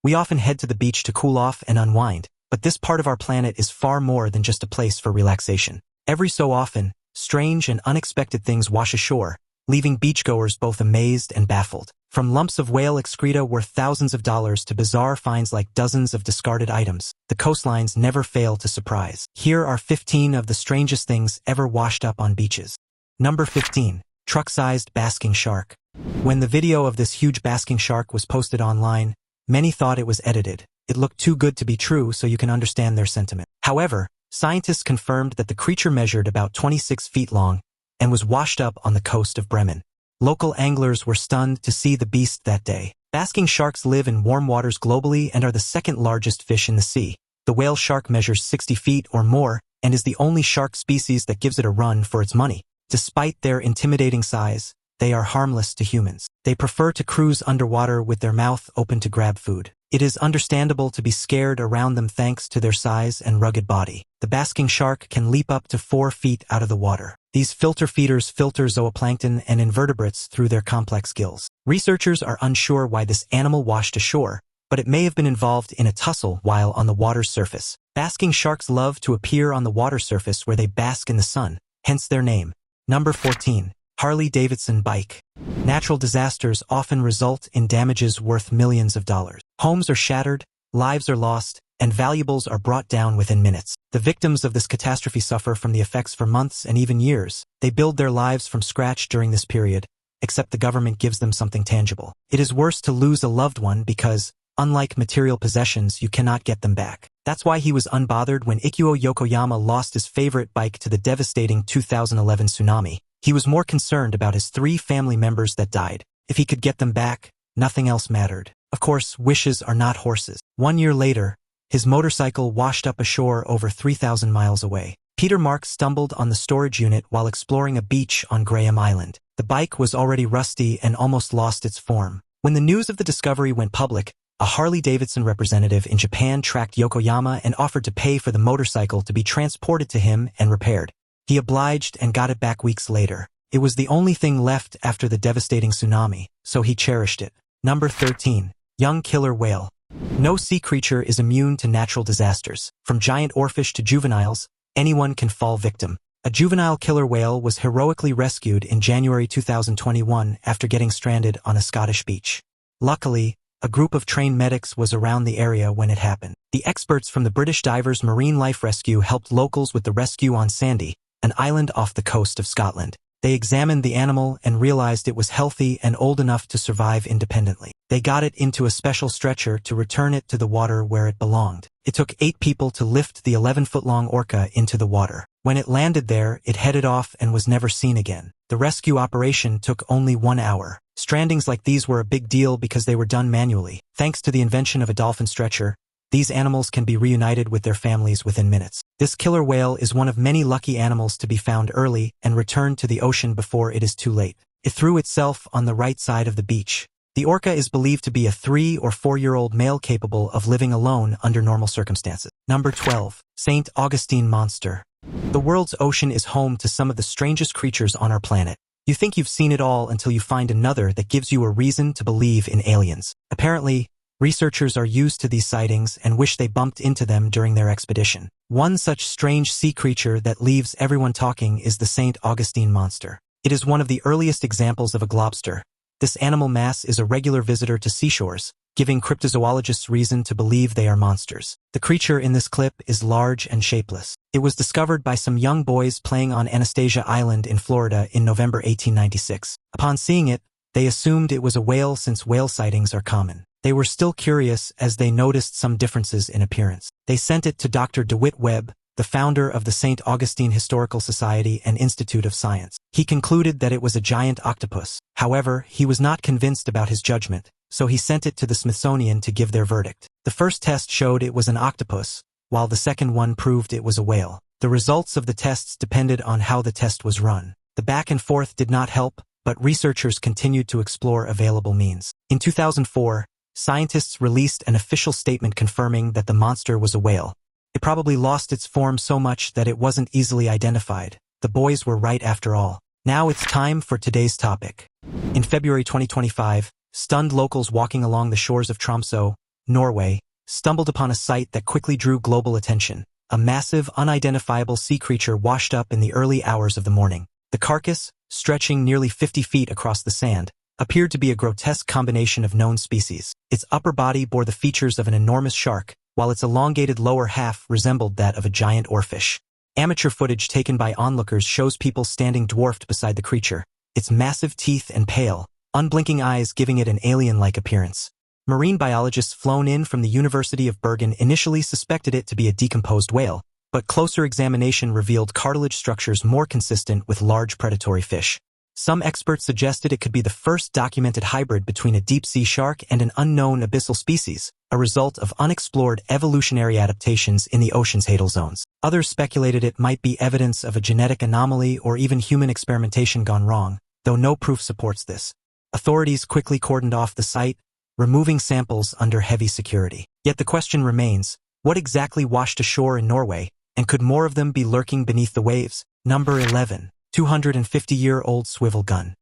We often head to the beach to cool off and unwind, but this part of our planet is far more than just a place for relaxation. Every so often, strange and unexpected things wash ashore, leaving beachgoers both amazed and baffled. From lumps of whale excreta worth thousands of dollars to bizarre finds like dozens of discarded items, the coastlines never fail to surprise. Here are 15 of the strangest things ever washed up on beaches. Number 15. Truck-sized basking shark. When the video of this huge basking shark was posted online, many thought it was edited. It looked too good to be true, so you can understand their sentiment. However, scientists confirmed that the creature measured about 26 feet long and was washed up on the coast of Bremen. Local anglers were stunned to see the beast that day. Basking sharks live in warm waters globally and are the second largest fish in the sea. The whale shark measures 60 feet or more and is the only shark species that gives it a run for its money. Despite their intimidating size, they are harmless to humans. They prefer to cruise underwater with their mouth open to grab food. It is understandable to be scared around them thanks to their size and rugged body. The basking shark can leap up to 4 feet out of the water. These filter feeders filter zooplankton and invertebrates through their complex gills. Researchers are unsure why this animal washed ashore, but it may have been involved in a tussle while on the water's surface. Basking sharks love to appear on the water surface where they bask in the sun, hence their name. Number 14. Harley-Davidson bike. Natural disasters often result in damages worth millions of dollars. Homes are shattered, lives are lost, and valuables are brought down within minutes. The victims of this catastrophe suffer from the effects for months and even years. They build their lives from scratch during this period, except the government gives them something tangible. It is worse to lose a loved one because, unlike material possessions, you cannot get them back. That's why he was unbothered when Ikuo Yokoyama lost his favorite bike to the devastating 2011 tsunami. He was more concerned about his 3 family members that died. If he could get them back, nothing else mattered. Of course, wishes are not horses. 1 year later, his motorcycle washed up ashore over 3,000 miles away. Peter Mark stumbled on the storage unit while exploring a beach on Graham Island. The bike was already rusty and almost lost its form. When the news of the discovery went public, a Harley-Davidson representative in Japan tracked Yokoyama and offered to pay for the motorcycle to be transported to him and repaired. He obliged and got it back weeks later. It was the only thing left after the devastating tsunami, so he cherished it. Number 13. Young killer whale. No sea creature is immune to natural disasters. From giant oarfish to juveniles, anyone can fall victim. A juvenile killer whale was heroically rescued in January 2021 after getting stranded on a Scottish beach. Luckily, a group of trained medics was around the area when it happened. The experts from the British Divers Marine Life Rescue helped locals with the rescue on Sandy, an island off the coast of Scotland. They examined the animal and realized it was healthy and old enough to survive independently. They got it into a special stretcher to return it to the water where it belonged. It took 8 people to lift the 11-foot-long orca into the water. When it landed there, it headed off and was never seen again. The rescue operation took only 1 hour. Strandings like these were a big deal because they were done manually. Thanks to the invention of a dolphin stretcher, these animals can be reunited with their families within minutes. This killer whale is one of many lucky animals to be found early and returned to the ocean before it is too late. It threw itself on the right side of the beach. The orca is believed to be a 3- or 4-year-old male capable of living alone under normal circumstances. Number 12. St. Augustine monster. The world's ocean is home to some of the strangest creatures on our planet. You think you've seen it all until you find another that gives you a reason to believe in aliens. Apparently, researchers are used to these sightings and wish they bumped into them during their expedition. One such strange sea creature that leaves everyone talking is the St. Augustine monster. It is one of the earliest examples of a globster. This animal mass is a regular visitor to seashores, giving cryptozoologists reason to believe they are monsters. The creature in this clip is large and shapeless. It was discovered by some young boys playing on Anastasia Island in Florida in November 1896. Upon seeing it, they assumed it was a whale since whale sightings are common. They were still curious as they noticed some differences in appearance. They sent it to Dr. DeWitt Webb, the founder of the St. Augustine Historical Society and Institute of Science. He concluded that it was a giant octopus. However, he was not convinced about his judgment, so he sent it to the Smithsonian to give their verdict. The first test showed it was an octopus, while the second one proved it was a whale. The results of the tests depended on how the test was run. The back and forth did not help, but researchers continued to explore available means. In 2004, scientists released an official statement confirming that the monster was a whale. It probably lost its form so much that it wasn't easily identified. The boys were right after all. Now it's time for today's topic. In February 2025, stunned locals walking along the shores of Tromsø Norway, stumbled upon a sight that quickly drew global attention. A massive, unidentifiable sea creature washed up in the early hours of the morning. The carcass, stretching nearly 50 feet across the sand, appeared to be a grotesque combination of known species. Its upper body bore the features of an enormous shark, while its elongated lower half resembled that of a giant oarfish. Amateur footage taken by onlookers shows people standing dwarfed beside the creature, its massive teeth and pale, unblinking eyes giving it an alien-like appearance. Marine biologists flown in from the University of Bergen initially suspected it to be a decomposed whale, but closer examination revealed cartilage structures more consistent with large predatory fish. Some experts suggested it could be the first documented hybrid between a deep-sea shark and an unknown abyssal species, a result of unexplored evolutionary adaptations in the ocean's hadal zones. Others speculated it might be evidence of a genetic anomaly or even human experimentation gone wrong, though no proof supports this. Authorities quickly cordoned off the site, removing samples under heavy security. Yet the question remains, what exactly washed ashore in Norway, and could more of them be lurking beneath the waves? Number 11. 250-year-old swivel gun.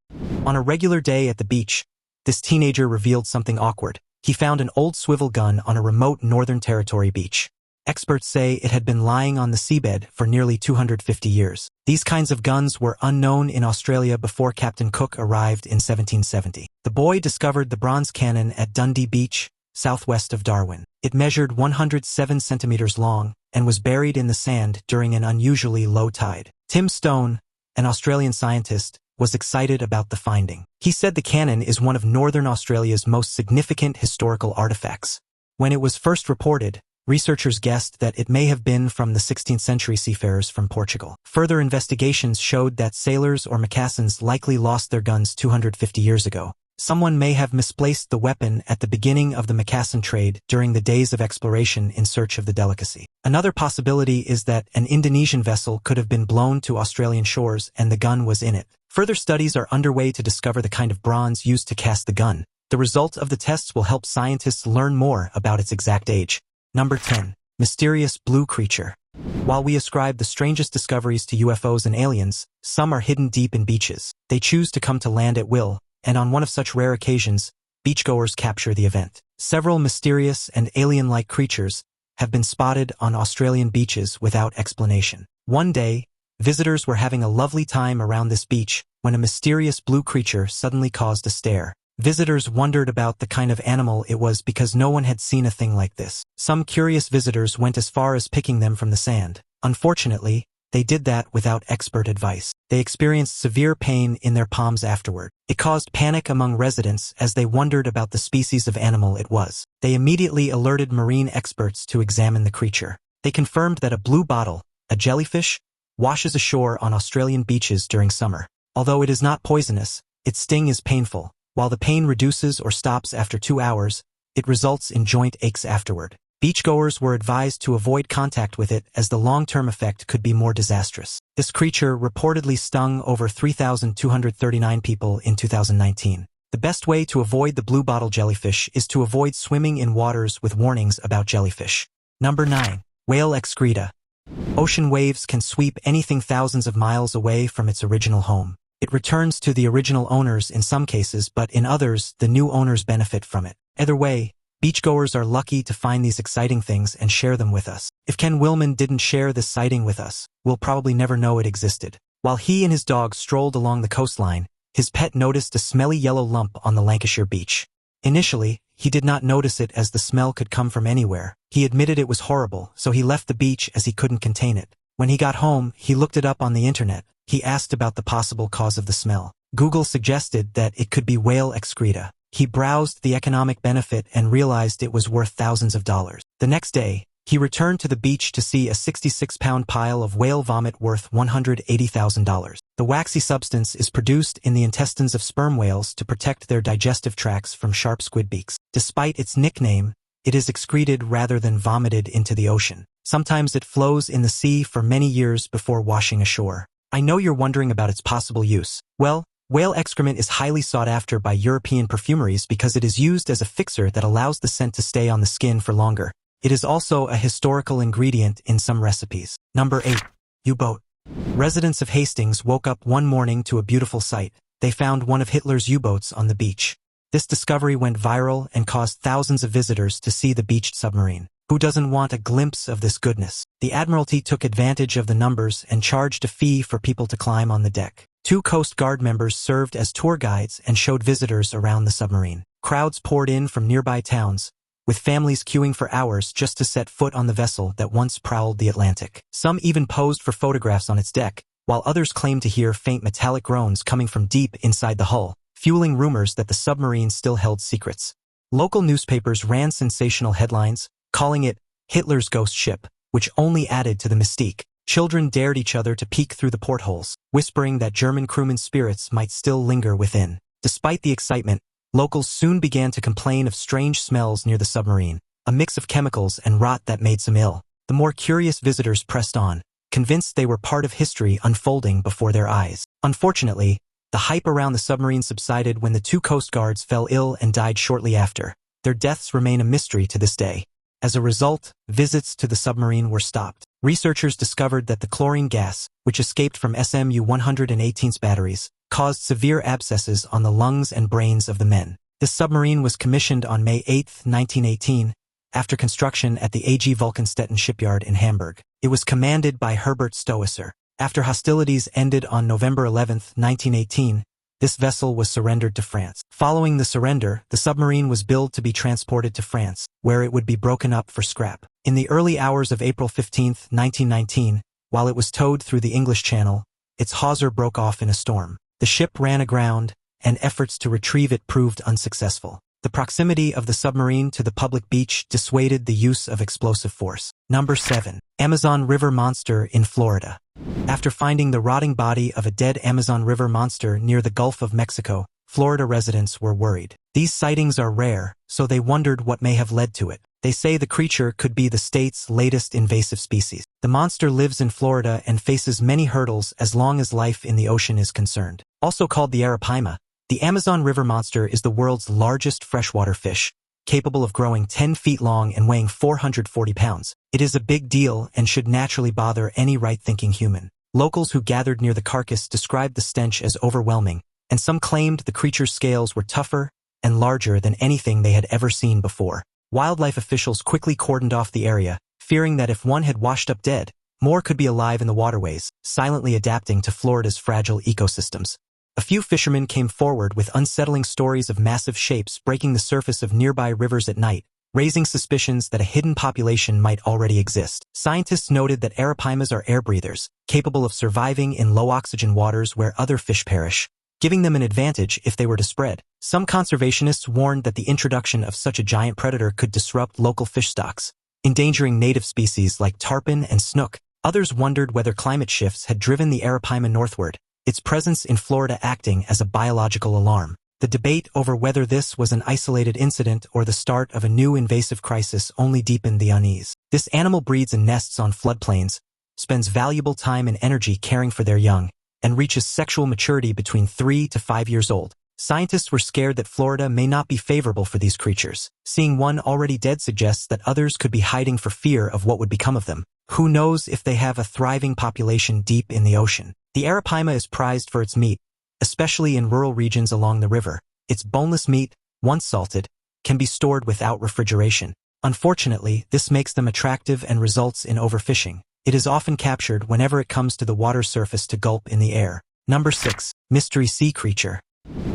On a regular day at the beach, this teenager revealed something awkward. He found an old swivel gun on a remote Northern Territory beach. Experts say it had been lying on the seabed for nearly 250 years. These kinds of guns were unknown in Australia before Captain Cook arrived in 1770. The boy discovered the bronze cannon at Dundee Beach, southwest of Darwin. It measured 107 centimeters long and was buried in the sand during an unusually low tide. Tim Stone, an Australian scientist, was excited about the finding. He said the cannon is one of Northern Australia's most significant historical artifacts. When it was first reported, researchers guessed that it may have been from the 16th century seafarers from Portugal. Further investigations showed that sailors or moccasins likely lost their guns 250 years ago. Someone may have misplaced the weapon at the beginning of the moccasin trade during the days of exploration in search of the delicacy. Another possibility is that an Indonesian vessel could have been blown to Australian shores and the gun was in it. Further studies are underway to discover the kind of bronze used to cast the gun. The result of the tests will help scientists learn more about its exact age. Number 10. Mysterious blue creature. While we ascribe the strangest discoveries to UFOs and aliens, some are hidden deep in beaches. They choose to come to land at will, and on one of such rare occasions, beachgoers capture the event. Several mysterious and alien-like creatures have been spotted on Australian beaches without explanation. One day, visitors were having a lovely time around this beach when a mysterious blue creature suddenly caused a stare. Visitors wondered about the kind of animal it was because no one had seen a thing like this. Some curious visitors went as far as picking them from the sand. Unfortunately, they did that without expert advice. They experienced severe pain in their palms afterward. It caused panic among residents as they wondered about the species of animal it was. They immediately alerted marine experts to examine the creature. They confirmed that a blue bottle, a jellyfish, washes ashore on Australian beaches during summer. Although it is not poisonous, its sting is painful. While the pain reduces or stops after 2 hours, it results in joint aches afterward. Beachgoers were advised to avoid contact with it as the long-term effect could be more disastrous. This creature reportedly stung over 3,239 people in 2019. The best way to avoid the blue bottle jellyfish is to avoid swimming in waters with warnings about jellyfish. Number 9. Whale excreta. Ocean waves can sweep anything thousands of miles away from its original home. It returns to the original owners in some cases, but in others, the new owners benefit from it. Either way, beachgoers are lucky to find these exciting things and share them with us. If Ken Willman didn't share this sighting with us, we'll probably never know it existed. While he and his dog strolled along the coastline, his pet noticed a smelly yellow lump on the Lancashire beach. Initially, he did not notice it as the smell could come from anywhere. He admitted it was horrible, so he left the beach as he couldn't contain it. When he got home, he looked it up on the internet. He asked about the possible cause of the smell. Google suggested that it could be whale excreta. He browsed the economic benefit and realized it was worth thousands of dollars. The next day, he returned to the beach to see a 66-pound pile of whale vomit worth $180,000. The waxy substance is produced in the intestines of sperm whales to protect their digestive tracts from sharp squid beaks. Despite its nickname, it is excreted rather than vomited into the ocean. Sometimes it flows in the sea for many years before washing ashore. I know you're wondering about its possible use. Well, whale excrement is highly sought after by European perfumeries because it is used as a fixer that allows the scent to stay on the skin for longer. It is also a historical ingredient in some recipes. Number 8. U-boat. Residents of Hastings woke up one morning to a beautiful sight. They found one of Hitler's U-boats on the beach. This discovery went viral and caused thousands of visitors to see the beached submarine. Who doesn't want a glimpse of this goodness? The Admiralty took advantage of the numbers and charged a fee for people to climb on the deck. 2 Coast Guard members served as tour guides and showed visitors around the submarine. Crowds poured in from nearby towns, with families queuing for hours just to set foot on the vessel that once prowled the Atlantic. Some even posed for photographs on its deck, while others claimed to hear faint metallic groans coming from deep inside the hull, fueling rumors that the submarine still held secrets. Local newspapers ran sensational headlines, calling it Hitler's ghost ship, which only added to the mystique. Children dared each other to peek through the portholes, whispering that German crewmen's spirits might still linger within. Despite the excitement, locals soon began to complain of strange smells near the submarine, a mix of chemicals and rot that made some ill. The more curious visitors pressed on, convinced they were part of history unfolding before their eyes. Unfortunately, the hype around the submarine subsided when the 2 Coast Guards fell ill and died shortly after. Their deaths remain a mystery to this day. As a result, visits to the submarine were stopped. Researchers discovered that the chlorine gas, which escaped from SMU-118's batteries, caused severe abscesses on the lungs and brains of the men. The submarine was commissioned on May 8, 1918, after construction at the AG Vulcanstetten shipyard in Hamburg. It was commanded by Herbert Stoesser. After hostilities ended on November 11, 1918, this vessel was surrendered to France. Following the surrender, the submarine was billed to be transported to France, where it would be broken up for scrap. In the early hours of April 15, 1919, while it was towed through the English Channel, its hawser broke off in a storm. The ship ran aground, and efforts to retrieve it proved unsuccessful. The proximity of the submarine to the public beach dissuaded the use of explosive force. Number 7. Amazon River Monster in Florida. After finding the rotting body of a dead Amazon River monster near the Gulf of Mexico, Florida residents were worried. These sightings are rare, so they wondered what may have led to it. They say the creature could be the state's latest invasive species. The monster lives in Florida and faces many hurdles as long as life in the ocean is concerned. Also called the arapaima, the Amazon River monster is the world's largest freshwater fish, capable of growing 10 feet long and weighing 440 pounds. It is a big deal and should naturally bother any right-thinking human. Locals who gathered near the carcass described the stench as overwhelming, and some claimed the creature's scales were tougher and larger than anything they had ever seen before. Wildlife officials quickly cordoned off the area, fearing that if one had washed up dead, more could be alive in the waterways, silently adapting to Florida's fragile ecosystems. A few fishermen came forward with unsettling stories of massive shapes breaking the surface of nearby rivers at night, raising suspicions that a hidden population might already exist. Scientists noted that arapaimas are air breathers, capable of surviving in low-oxygen waters where other fish perish, giving them an advantage if they were to spread. Some conservationists warned that the introduction of such a giant predator could disrupt local fish stocks, endangering native species like tarpon and snook. Others wondered whether climate shifts had driven the arapaima northward, its presence in Florida acting as a biological alarm. The debate over whether this was an isolated incident or the start of a new invasive crisis only deepened the unease. This animal breeds in nests on floodplains, spends valuable time and energy caring for their young, and reaches sexual maturity between 3 to 5 years old. Scientists were scared that Florida may not be favorable for these creatures. Seeing one already dead suggests that others could be hiding for fear of what would become of them. Who knows if they have a thriving population deep in the ocean? The arapaima is prized for its meat, especially in rural regions along the river. Its boneless meat, once salted, can be stored without refrigeration. Unfortunately, this makes them attractive and results in overfishing. It is often captured whenever it comes to the water surface to gulp in the air. Number 6. Mystery sea creature.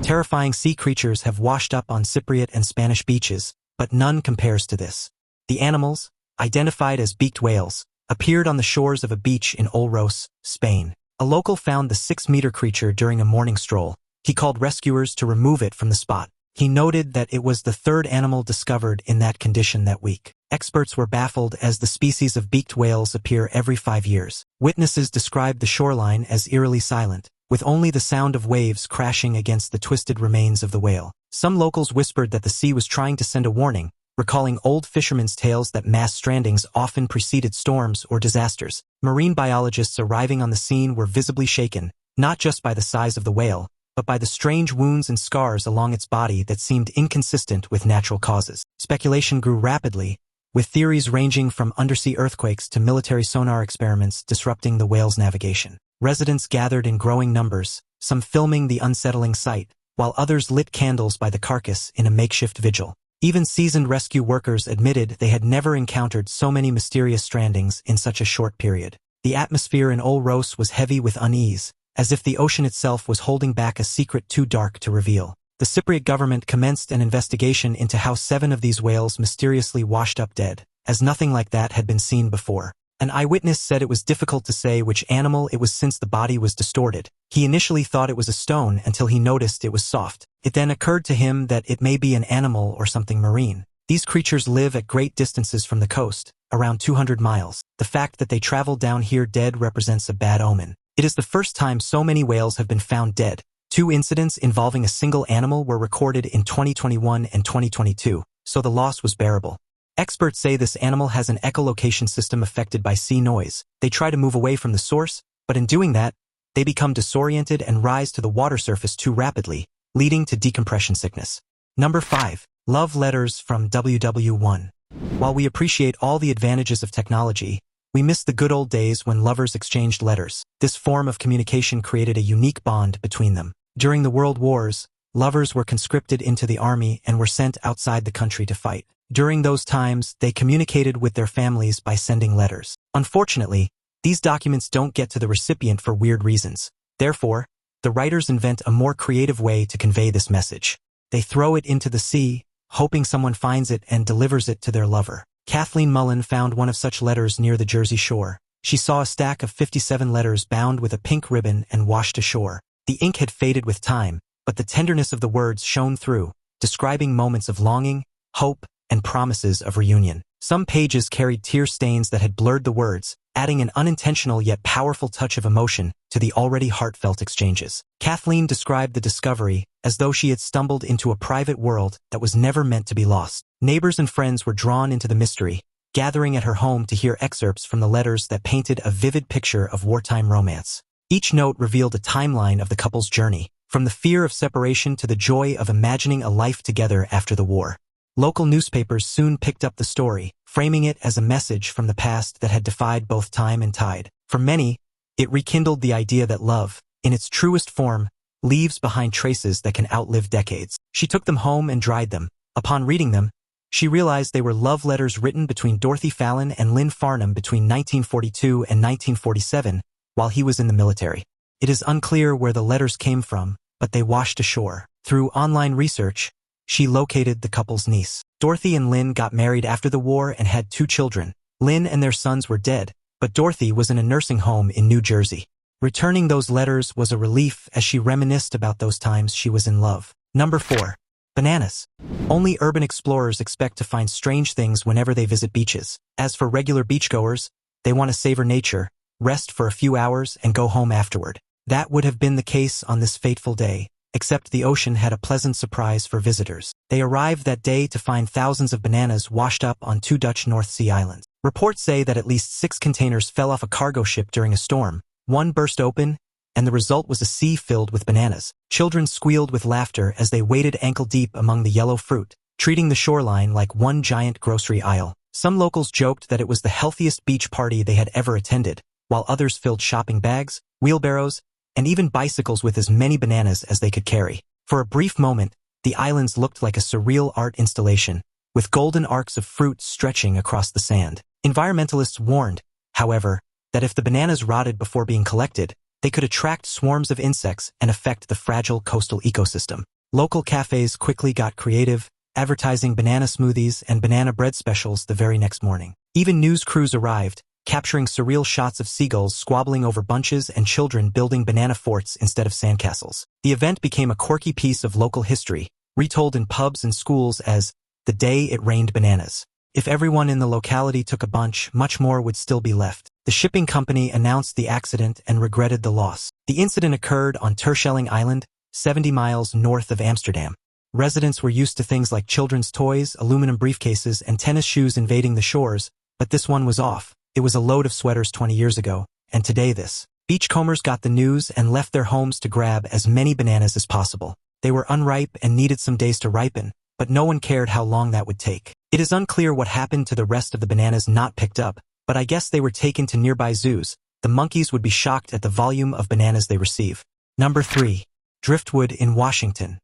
Terrifying sea creatures have washed up on Cypriot and Spanish beaches, but none compares to this. The animals, identified as beaked whales, appeared on the shores of a beach in Olros, Spain. A local found the 6-meter creature during a morning stroll. He called rescuers to remove it from the spot. He noted that it was the third animal discovered in that condition that week. Experts were baffled as the species of beaked whales appear every 5 years. Witnesses described the shoreline as eerily silent, with only the sound of waves crashing against the twisted remains of the whale. Some locals whispered that the sea was trying to send a warning, recalling old fishermen's tales that mass strandings often preceded storms or disasters. Marine biologists arriving on the scene were visibly shaken, not just by the size of the whale, but by the strange wounds and scars along its body that seemed inconsistent with natural causes. Speculation grew rapidly, with theories ranging from undersea earthquakes to military sonar experiments disrupting the whale's navigation. Residents gathered in growing numbers, some filming the unsettling sight, while others lit candles by the carcass in a makeshift vigil. Even seasoned rescue workers admitted they had never encountered so many mysterious strandings in such a short period. The atmosphere in Olros was heavy with unease, as if the ocean itself was holding back a secret too dark to reveal. The Cypriot government commenced an investigation into how 7 of these whales mysteriously washed up dead, as nothing like that had been seen before. An eyewitness said it was difficult to say which animal it was since the body was distorted. He initially thought it was a stone until he noticed it was soft. It then occurred to him that it may be an animal or something marine. These creatures live at great distances from the coast, around 200 miles. The fact that they travel down here dead represents a bad omen. It is the first time so many whales have been found dead. 2 incidents involving a single animal were recorded in 2021 and 2022, so the loss was bearable. Experts say this animal has an echolocation system affected by sea noise. They try to move away from the source, but in doing that, they become disoriented and rise to the water surface too rapidly, leading to decompression sickness. Number 5. Love letters from WW1. While we appreciate all the advantages of technology, we miss the good old days when lovers exchanged letters. This form of communication created a unique bond between them. During the World Wars, lovers were conscripted into the army and were sent outside the country to fight. During those times, they communicated with their families by sending letters. Unfortunately, these documents don't get to the recipient for weird reasons. Therefore, the writers invent a more creative way to convey this message. They throw it into the sea, hoping someone finds it and delivers it to their lover. Kathleen Mullen found one of such letters near the Jersey shore. She saw a stack of 57 letters bound with a pink ribbon and washed ashore. The ink had faded with time, but the tenderness of the words shone through, describing moments of longing, hope, and promises of reunion. Some pages carried tear stains that had blurred the words, adding an unintentional yet powerful touch of emotion to the already heartfelt exchanges. Kathleen described the discovery as though she had stumbled into a private world that was never meant to be lost. Neighbors and friends were drawn into the mystery, gathering at her home to hear excerpts from the letters that painted a vivid picture of wartime romance. Each note revealed a timeline of the couple's journey, from the fear of separation to the joy of imagining a life together after the war. Local newspapers soon picked up the story, framing it as a message from the past that had defied both time and tide. For many, it rekindled the idea that love, in its truest form, leaves behind traces that can outlive decades. She took them home and dried them. Upon reading them, she realized they were love letters written between Dorothy Fallon and Lynn Farnham between 1942 and 1947, while he was in the military. It is unclear where the letters came from, but they washed ashore. Through online research, she located the couple's niece. Dorothy and Lynn got married after the war and had 2 children. Lynn and their sons were dead, but Dorothy was in a nursing home in New Jersey. Returning those letters was a relief as she reminisced about those times she was in love. Number 4. Bananas. Only urban explorers expect to find strange things whenever they visit beaches. As for regular beachgoers, they want to savor nature, rest for a few hours, and go home afterward. That would have been the case on this fateful day, except the ocean had a pleasant surprise for visitors. They arrived that day to find thousands of bananas washed up on 2 Dutch North Sea islands. Reports say that at least 6 containers fell off a cargo ship during a storm. One burst open, and the result was a sea filled with bananas. Children squealed with laughter as they waded ankle-deep among the yellow fruit, treating the shoreline like one giant grocery aisle. Some locals joked that it was the healthiest beach party they had ever attended, while others filled shopping bags, wheelbarrows, and even bicycles with as many bananas as they could carry. For a brief moment, the islands looked like a surreal art installation, with golden arcs of fruit stretching across the sand. Environmentalists warned, however, that if the bananas rotted before being collected, they could attract swarms of insects and affect the fragile coastal ecosystem. Local cafes quickly got creative, advertising banana smoothies and banana bread specials the very next morning. Even news crews arrived, capturing surreal shots of seagulls squabbling over bunches and children building banana forts instead of sandcastles. The event became a quirky piece of local history, retold in pubs and schools as the day it rained bananas. If everyone in the locality took a bunch, much more would still be left. The shipping company announced the accident and regretted the loss. The incident occurred on Terschelling Island, 70 miles north of Amsterdam. Residents were used to things like children's toys, aluminum briefcases, and tennis shoes invading the shores, but this one was off. It was a load of sweaters 20 years ago, and today this. Beachcombers got the news and left their homes to grab as many bananas as possible. They were unripe and needed some days to ripen, but no one cared how long that would take. It is unclear what happened to the rest of the bananas not picked up, but I guess they were taken to nearby zoos. The monkeys would be shocked at the volume of bananas they receive. Number 3. Driftwood in Washington.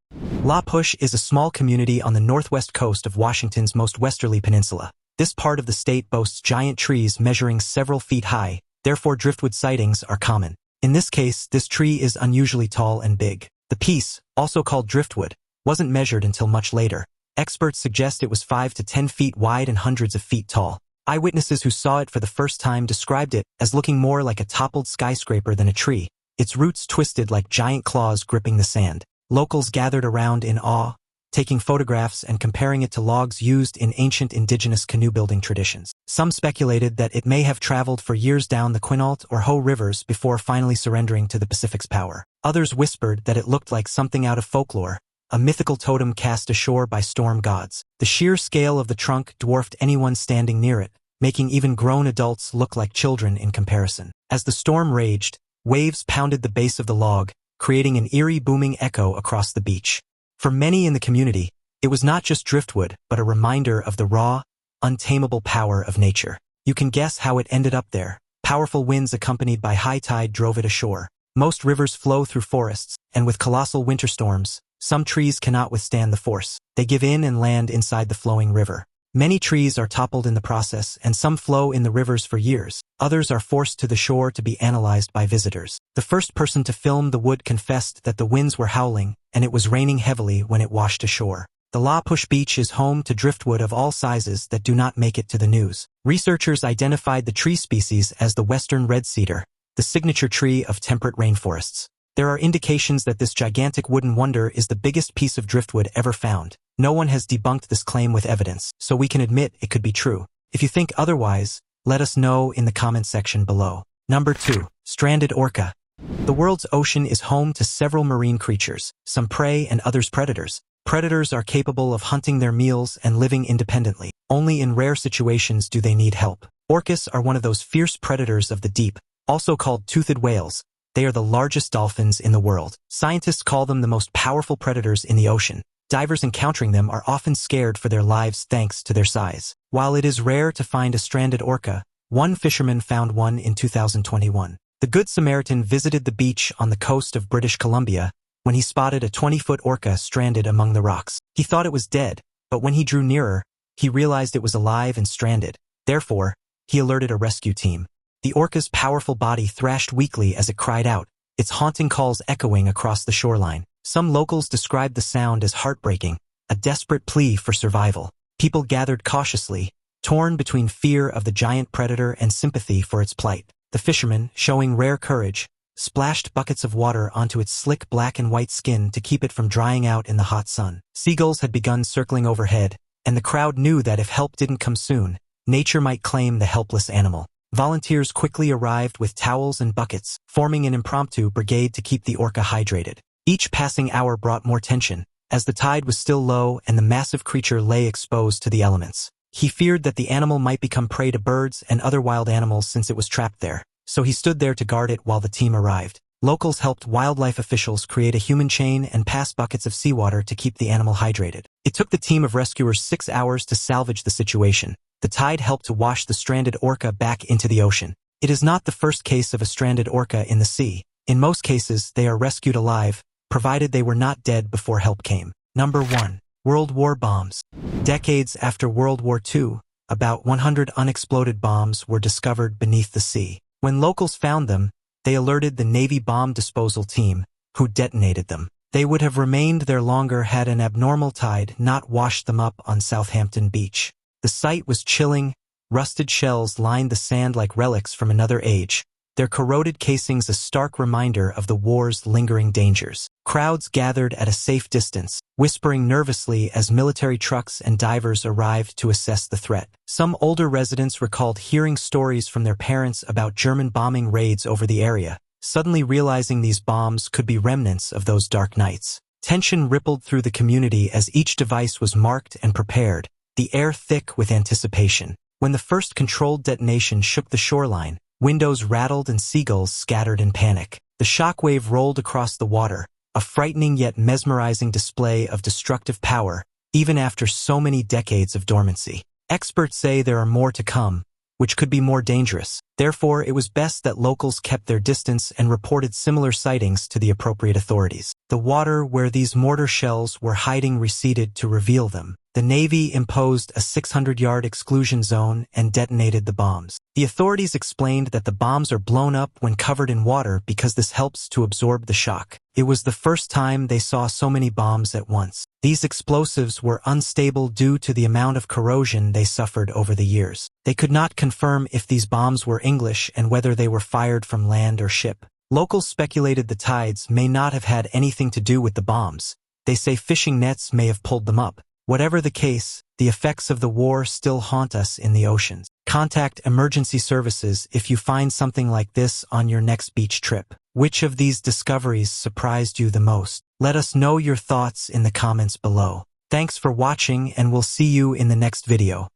La Push is a small community on the northwest coast of Washington's most westerly peninsula. This part of the state boasts giant trees measuring several feet high, therefore driftwood sightings are common. In this case, this tree is unusually tall and big. The piece, also called driftwood, wasn't measured until much later. Experts suggest it was 5 to 10 feet wide and hundreds of feet tall. Eyewitnesses who saw it for the first time described it as looking more like a toppled skyscraper than a tree, its roots twisted like giant claws gripping the sand. Locals gathered around in awe, taking photographs and comparing it to logs used in ancient indigenous canoe-building traditions. Some speculated that it may have traveled for years down the Quinault or Hoh rivers before finally surrendering to the Pacific's power. Others whispered that it looked like something out of folklore, a mythical totem cast ashore by storm gods. The sheer scale of the trunk dwarfed anyone standing near it, making even grown adults look like children in comparison. As the storm raged, waves pounded the base of the log, creating an eerie booming echo across the beach. For many in the community, it was not just driftwood, but a reminder of the raw, untamable power of nature. You can guess how it ended up there. Powerful winds accompanied by high tide drove it ashore. Most rivers flow through forests, and with colossal winter storms, some trees cannot withstand the force. They give in and land inside the flowing river. Many trees are toppled in the process, and some flow in the rivers for years. Others are forced to the shore to be analyzed by visitors. The first person to film the wood confessed that the winds were howling, and it was raining heavily when it washed ashore. The La Push Beach is home to driftwood of all sizes that do not make it to the news. Researchers identified the tree species as the western red cedar, the signature tree of temperate rainforests. There are indications that this gigantic wooden wonder is the biggest piece of driftwood ever found. No one has debunked this claim with evidence, so we can admit it could be true. If you think otherwise, let us know in the comment section below. Number 2. Stranded orca. The world's ocean is home to several marine creatures, some prey and others predators. Predators are capable of hunting their meals and living independently. Only in rare situations do they need help. Orcas are one of those fierce predators of the deep, also called toothed whales. They are the largest dolphins in the world. Scientists call them the most powerful predators in the ocean. Divers encountering them are often scared for their lives thanks to their size. While it is rare to find a stranded orca, one fisherman found one in 2021. The Good Samaritan visited the beach on the coast of British Columbia when he spotted a 20-foot orca stranded among the rocks. He thought it was dead, but when he drew nearer, he realized it was alive and stranded. Therefore, he alerted a rescue team. The orca's powerful body thrashed weakly as it cried out, its haunting calls echoing across the shoreline. Some locals described the sound as heartbreaking, a desperate plea for survival. People gathered cautiously, torn between fear of the giant predator and sympathy for its plight. The fisherman, showing rare courage, splashed buckets of water onto its slick black and white skin to keep it from drying out in the hot sun. Seagulls had begun circling overhead, and the crowd knew that if help didn't come soon, nature might claim the helpless animal. Volunteers quickly arrived with towels and buckets, forming an impromptu brigade to keep the orca hydrated. Each passing hour brought more tension, as the tide was still low and the massive creature lay exposed to the elements. He feared that the animal might become prey to birds and other wild animals since it was trapped there, so he stood there to guard it while the team arrived. Locals helped wildlife officials create a human chain and pass buckets of seawater to keep the animal hydrated. It took the team of rescuers 6 hours to salvage the situation. The tide helped to wash the stranded orca back into the ocean. It is not the first case of a stranded orca in the sea. In most cases, they are rescued alive, provided they were not dead before help came. Number 1. World War bombs. Decades after World War II, about 100 unexploded bombs were discovered beneath the sea. When locals found them, they alerted the Navy bomb disposal team, who detonated them. They would have remained there longer had an abnormal tide not washed them up on Southampton Beach. The sight was chilling. Rusted shells lined the sand like relics from another age, their corroded casings a stark reminder of the war's lingering dangers. Crowds gathered at a safe distance, whispering nervously as military trucks and divers arrived to assess the threat. Some older residents recalled hearing stories from their parents about German bombing raids over the area, suddenly realizing these bombs could be remnants of those dark nights. Tension rippled through the community as each device was marked and prepared, the air thick with anticipation. When the first controlled detonation shook the shoreline, windows rattled and seagulls scattered in panic. The shockwave rolled across the water, a frightening yet mesmerizing display of destructive power, even after so many decades of dormancy. Experts say there are more to come, which could be more dangerous. Therefore, it was best that locals kept their distance and reported similar sightings to the appropriate authorities. The water where these mortar shells were hiding receded to reveal them. The Navy imposed a 600-yard exclusion zone and detonated the bombs. The authorities explained that the bombs are blown up when covered in water because this helps to absorb the shock. It was the first time they saw so many bombs at once. These explosives were unstable due to the amount of corrosion they suffered over the years. They could not confirm if these bombs were English and whether they were fired from land or ship. Locals speculated the tides may not have had anything to do with the bombs. They say fishing nets may have pulled them up. Whatever the case, the effects of the war still haunt us in the oceans. Contact emergency services if you find something like this on your next beach trip. Which of these discoveries surprised you the most? Let us know your thoughts in the comments below. Thanks for watching, and we'll see you in the next video.